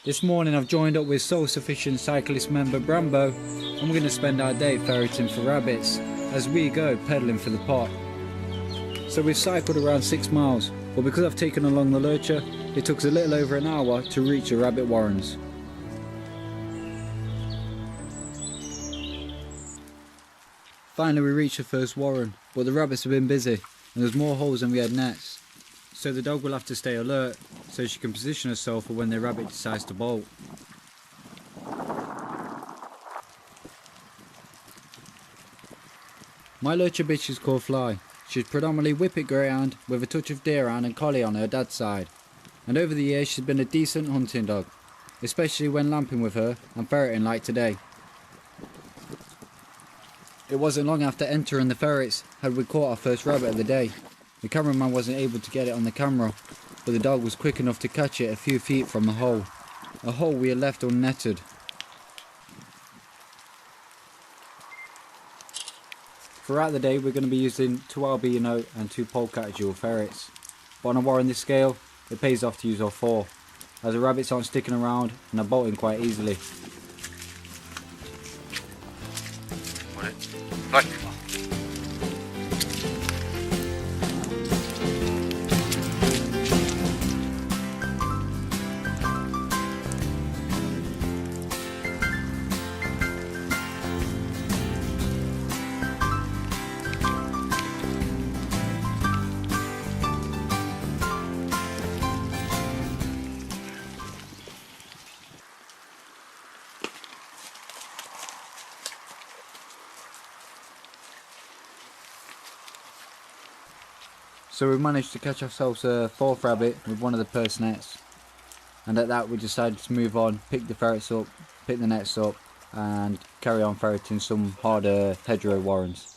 This morning I've joined up with self-sufficient cyclist member Brambo and we're going to spend our day ferreting for rabbits as we go pedalling for the pot. So we've cycled around 6 miles, but because I've taken along the lurcher, it took us a little over an hour to reach the rabbit warrens. Finally we reached the first warren, but the rabbits have been busy and there's more holes than we had nets. So the dog will have to stay alert so she can position herself for when the rabbit decides to bolt. My lurcher bitch is called Fly. She's predominantly Whippet Greyhound with a touch of Deerhound and Collie on her dad's side. And over the years she's been a decent hunting dog, especially when lamping with her and ferreting like today. It wasn't long after entering the ferrets had we caught our first rabbit of the day. The cameraman wasn't able to get it on the camera, but the dog was quick enough to catch it a few feet from the hole. A hole we had left unnetted. Throughout the day we're going to be using 2 albino and 2 polecat dual ferrets. But on a warren this scale, it pays off to use all 4, as the rabbits aren't sticking around and are bolting quite easily. Right. So we managed to catch ourselves a 4th rabbit with one of the purse nets, and at that we decided to move on, pick the ferrets up, pick the nets up and carry on ferreting some harder hedgerow warrens.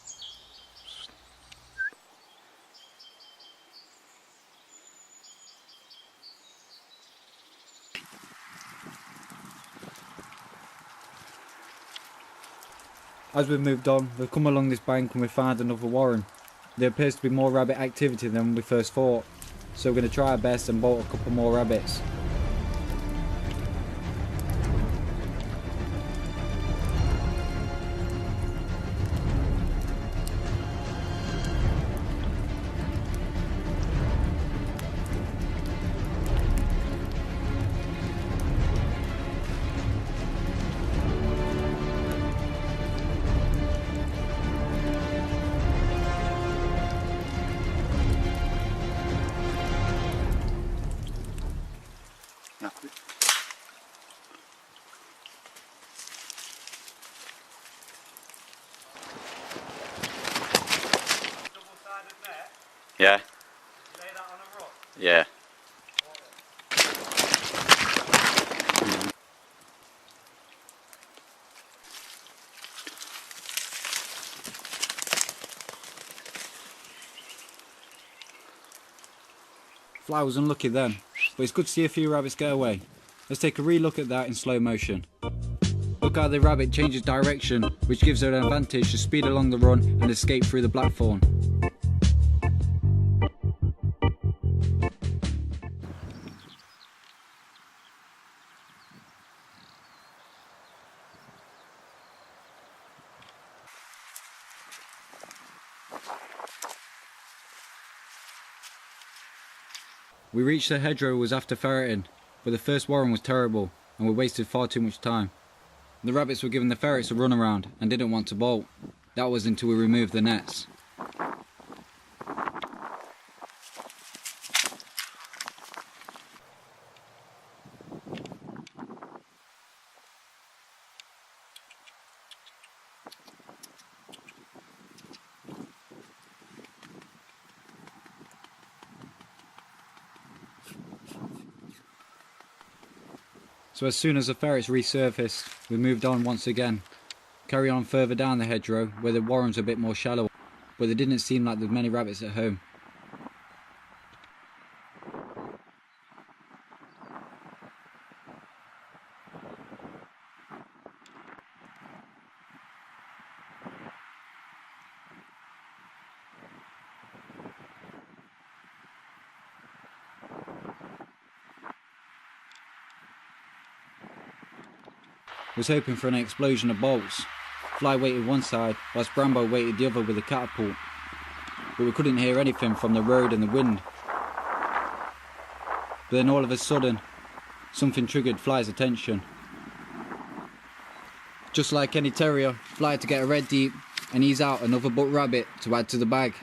As we've moved on, we've come along this bank and we've found another warren. There appears to be more rabbit activity than when we first thought, so we're going to try our best and bolt a couple more rabbits. Yeah. Lay that on a rock? Yeah. Fly was unlucky then, but it's good to see a few rabbits get away. Let's take a re-look at that in slow motion. Look how the rabbit changes direction, which gives her an advantage to speed along the run and escape through the blackthorn. We reached the hedgerow was after ferreting, but the first warren was terrible and we wasted far too much time. The rabbits were giving the ferrets a run around and didn't want to bolt. That was until we removed the nets. So as soon as the ferrets resurfaced, we moved on once again. Carry on further down the hedgerow where the warrens were a bit more shallow, but there didn't seem like there were many rabbits at home. was hoping for an explosion of bolts. Fly waited one side, whilst Brambo waited the other with a catapult. But we couldn't hear anything from the road and the wind. But then all of a sudden, something triggered Fly's attention. Just like any terrier, Fly had to get a red deep and ease out another butt rabbit to add to the bag.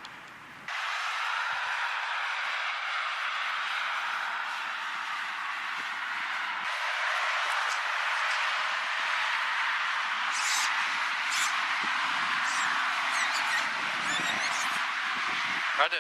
Ready?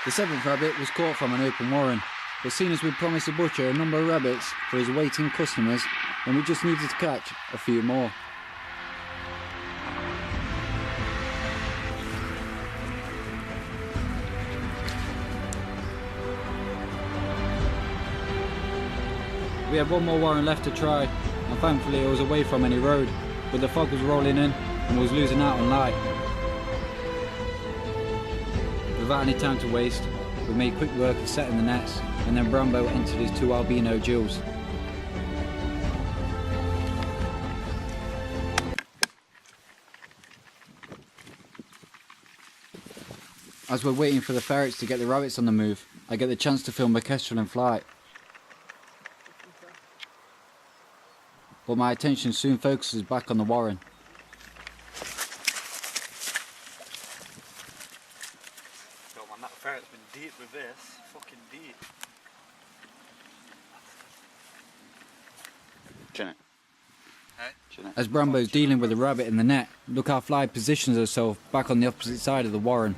The seventh rabbit was caught from an open warren, but seeing as we'd promised the butcher a number of rabbits for his waiting customers, then we just needed to catch a few more. We had one more warren left to try, and thankfully it was away from any road, but the fog was rolling in and was losing out on light. Without any time to waste, we made quick work of setting the nets, and then Brambo entered his 2 albino jewels. As we're waiting for the ferrets to get the rabbits on the move, I get the chance to film a kestrel in flight. But my attention soon focuses back on the warren. Yo man, that ferret's been deep with this. Fucking deep. Chin it. As Brambo's dealing with the rabbit in the net, look how Fly positions herself back on the opposite side of the warren.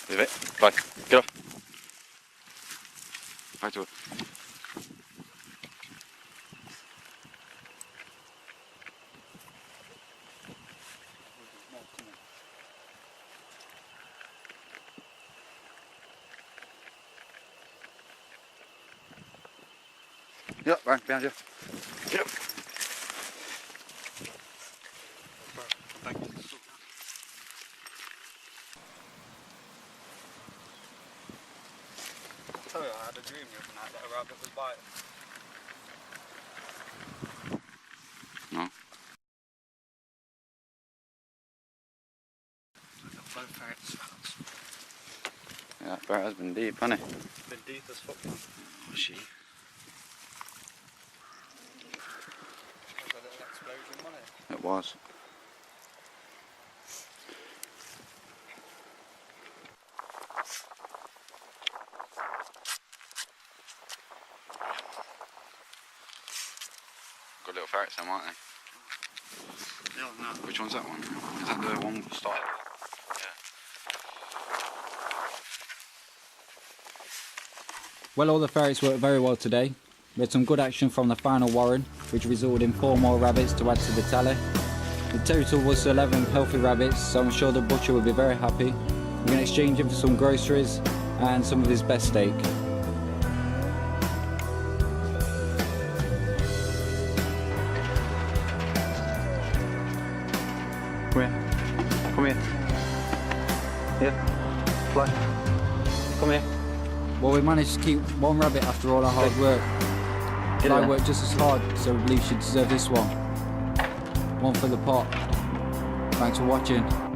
Leave it. Fly. Get off. Right to it. Yep, right behind you. Yep. Thank you. I tell you, I had a dream the other night that a rabbit was biting. No. The flow ferret smells. Yeah, that ferret has been deep, hasn't it? Been deep as fuck, man. Oh, she. Was that an explosion, wasn't it? It was. Good little ferrets, them, aren't they? Yeah, no. Which one's that one? Is that the one we started with? Well, all the ferrets worked very well today. We had some good action from the final warren, which resulted in 4 more rabbits to add to the tally. The total was 11 healthy rabbits, so I'm sure the butcher will be very happy. We're going to exchange him for some groceries and some of his best steak. Come here. Come here. Here. Fly. Come here. Well, we managed to keep 1 rabbit after all our hard work. Fly worked just as hard, so we believe she deserved this one. 1 for the pot. Thanks for watching.